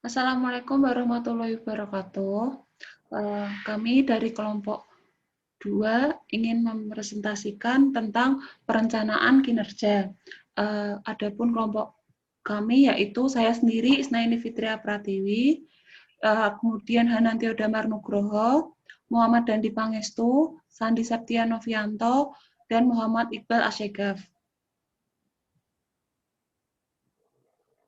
Assalamualaikum warahmatullahi wabarakatuh. Kami dari kelompok 2 ingin mempresentasikan tentang perencanaan kinerja. Adapun kelompok kami yaitu saya sendiri Isnaini Fitria Pratiwi, kemudian Hanantio Damar Nugroho, Muhammad Dandi Pangestu, Sandi Septia Novianto, dan Muhammad Iqbal Asyegaf.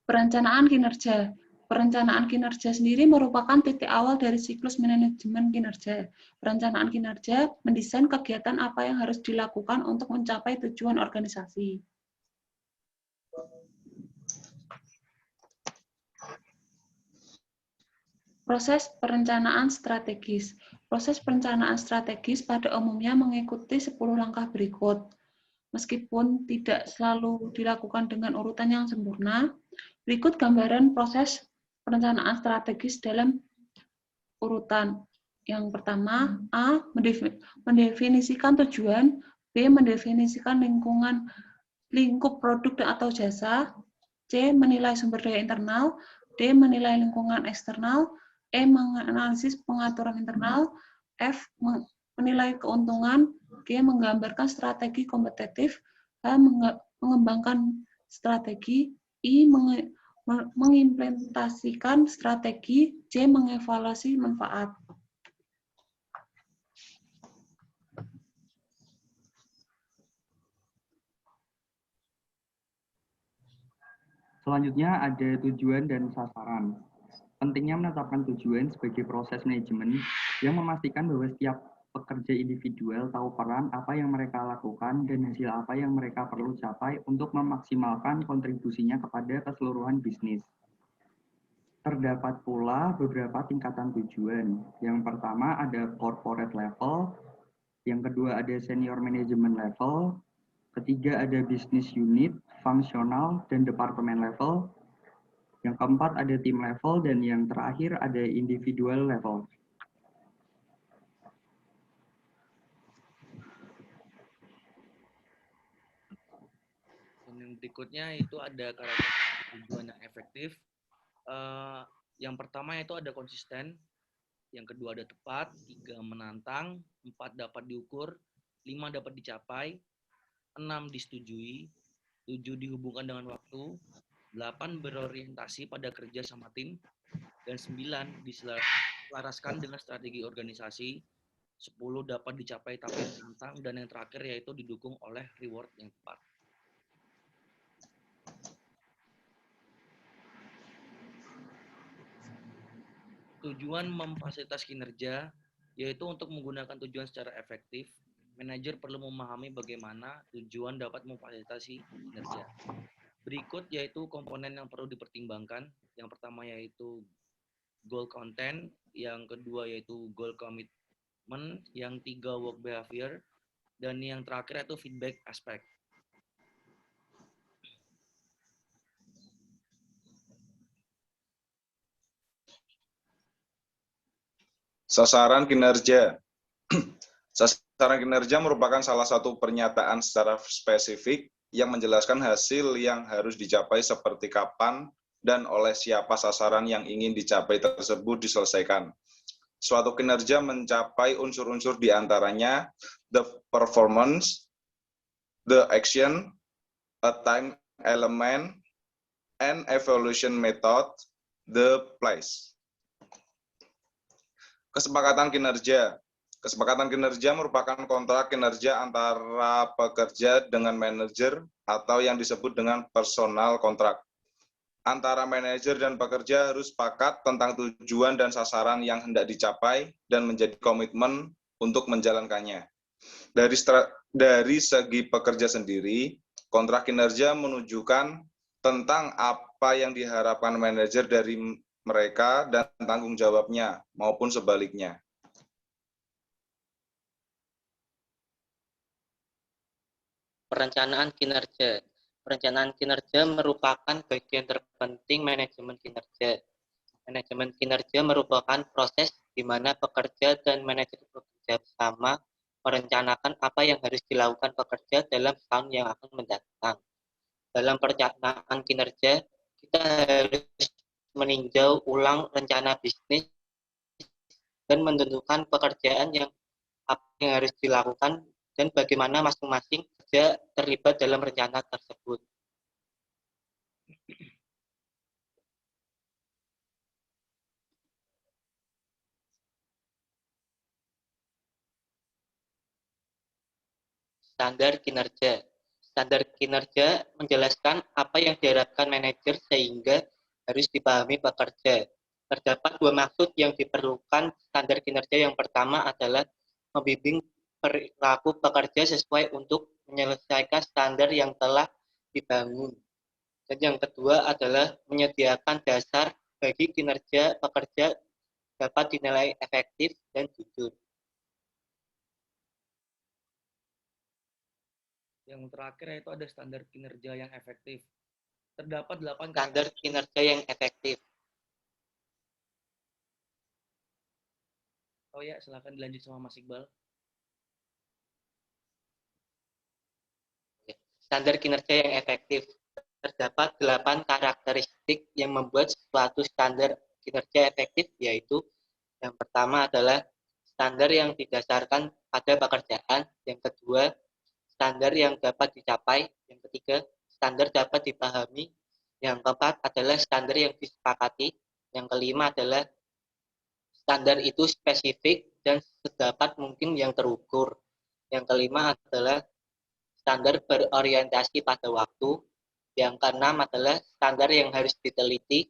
Perencanaan kinerja. Perencanaan kinerja sendiri merupakan titik awal dari siklus manajemen kinerja. Perencanaan kinerja mendesain kegiatan apa yang harus dilakukan untuk mencapai tujuan organisasi. Proses perencanaan strategis. Proses perencanaan strategis pada umumnya mengikuti 10 langkah berikut. Meskipun tidak selalu dilakukan dengan urutan yang sempurna, berikut gambaran proses perencanaan strategis dalam urutan. Yang pertama, A. Mendefinisikan tujuan, B. Mendefinisikan lingkup produk atau jasa, C. Menilai sumber daya internal, D. Menilai lingkungan eksternal, E. Menganalisis pengaturan internal, F. Menilai keuntungan, G. Menggambarkan strategi kompetitif, H. Mengembangkan strategi, I. Mengimplementasikan strategi, C. Mengevaluasi manfaat. Selanjutnya ada tujuan dan sasaran. Pentingnya menetapkan tujuan sebagai proses manajemen yang memastikan bahwa setiap pekerja individual tahu peran apa yang mereka lakukan dan hasil apa yang mereka perlu capai untuk memaksimalkan kontribusinya kepada keseluruhan bisnis. Terdapat pula beberapa tingkatan tujuan. Yang pertama ada corporate level, yang kedua ada senior management level, ketiga ada business unit, fungsional, dan departemen level. Yang keempat ada tim level, dan yang terakhir ada individual level. Dan yang berikutnya itu ada karakteristik tujuan yang efektif. Yang pertama itu ada konsisten, yang kedua ada tepat, 3 menantang, 4 dapat diukur, 5 dapat dicapai, 6 disetujui, 7 dihubungkan dengan waktu, 8 berorientasi pada kerja sama tim, dan 9 diselaraskan dengan strategi organisasi, 10 dapat dicapai tapi menantang, dan yang terakhir yaitu didukung oleh reward yang tepat. Tujuan memfasilitasi kinerja, yaitu untuk menggunakan tujuan secara efektif, manajer perlu memahami bagaimana tujuan dapat memfasilitasi kinerja. Berikut yaitu komponen yang perlu dipertimbangkan. Yang pertama yaitu goal content, yang kedua yaitu goal commitment, yang tiga work behavior, dan yang terakhir yaitu feedback aspect. Sasaran kinerja. Sasaran kinerja merupakan salah satu pernyataan secara spesifik yang menjelaskan hasil yang harus dicapai seperti kapan dan oleh siapa sasaran yang ingin dicapai tersebut diselesaikan. Suatu kinerja mencapai unsur-unsur di antaranya the performance, the action, a time element, an evaluation method, the place. Kesepakatan kinerja. Kesepakatan kinerja merupakan kontrak kinerja antara pekerja dengan manajer atau yang disebut dengan personal kontrak. Antara manajer dan pekerja harus sepakat tentang tujuan dan sasaran yang hendak dicapai dan menjadi komitmen untuk menjalankannya. Dari segi pekerja sendiri, kontrak kinerja menunjukkan tentang apa yang diharapkan manajer dari mereka dan tanggung jawabnya maupun sebaliknya. Perencanaan kinerja. Perencanaan kinerja merupakan bagian terpenting manajemen kinerja. Manajemen kinerja merupakan proses di mana pekerja dan manajer bekerja bersama merencanakan apa yang harus dilakukan pekerja dalam tahun yang akan mendatang. Dalam perencanaan kinerja, kita harus meninjau ulang rencana bisnis dan menentukan pekerjaan yang apa yang harus dilakukan dan bagaimana masing-masing kerja terlibat dalam rencana tersebut. Standar kinerja. Standar kinerja menjelaskan apa yang diharapkan manajer sehingga harus dipahami pekerja. Terdapat dua maksud yang diperlukan standar kinerja. Yang pertama adalah membimbing perilaku pekerja sesuai untuk menyelesaikan standar yang telah dibangun. Dan yang kedua adalah menyediakan dasar bagi kinerja pekerja dapat dinilai efektif dan jujur. Yang terakhir yaitu ada standar kinerja yang efektif. Terdapat 8 Standar kinerja yang efektif. Oh ya, silakan dilanjut sama Mas Iqbal. Standar kinerja yang efektif. Terdapat 8 karakteristik yang membuat suatu standar kinerja efektif, yaitu yang pertama adalah standar yang didasarkan pada pekerjaan, yang kedua standar yang dapat dicapai, yang ketiga standar dapat dipahami, yang keempat adalah standar yang disepakati, yang kelima adalah standar itu spesifik dan sedapat mungkin yang terukur, yang kelima adalah standar berorientasi pada waktu, yang keenam adalah standar yang harus diteliti,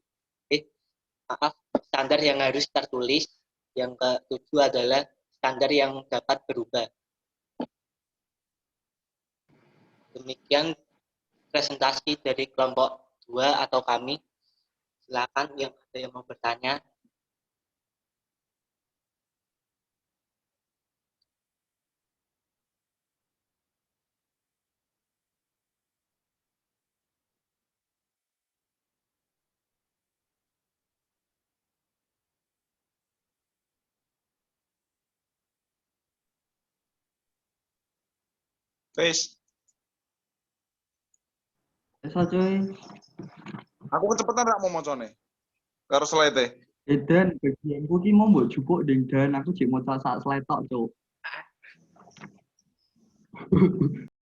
standar yang harus tertulis, yang ketujuh adalah standar yang dapat berubah. Demikian presentasi dari kelompok 2 atau kami. Silakan yang ada yang mau bertanya. Guys, Bisa cuy. aku kecepatan rak mau mocone. Karo slide. Dan bagianku ki mau mbok jupuk ding dan aku cek maca sak slide tok, Cuk.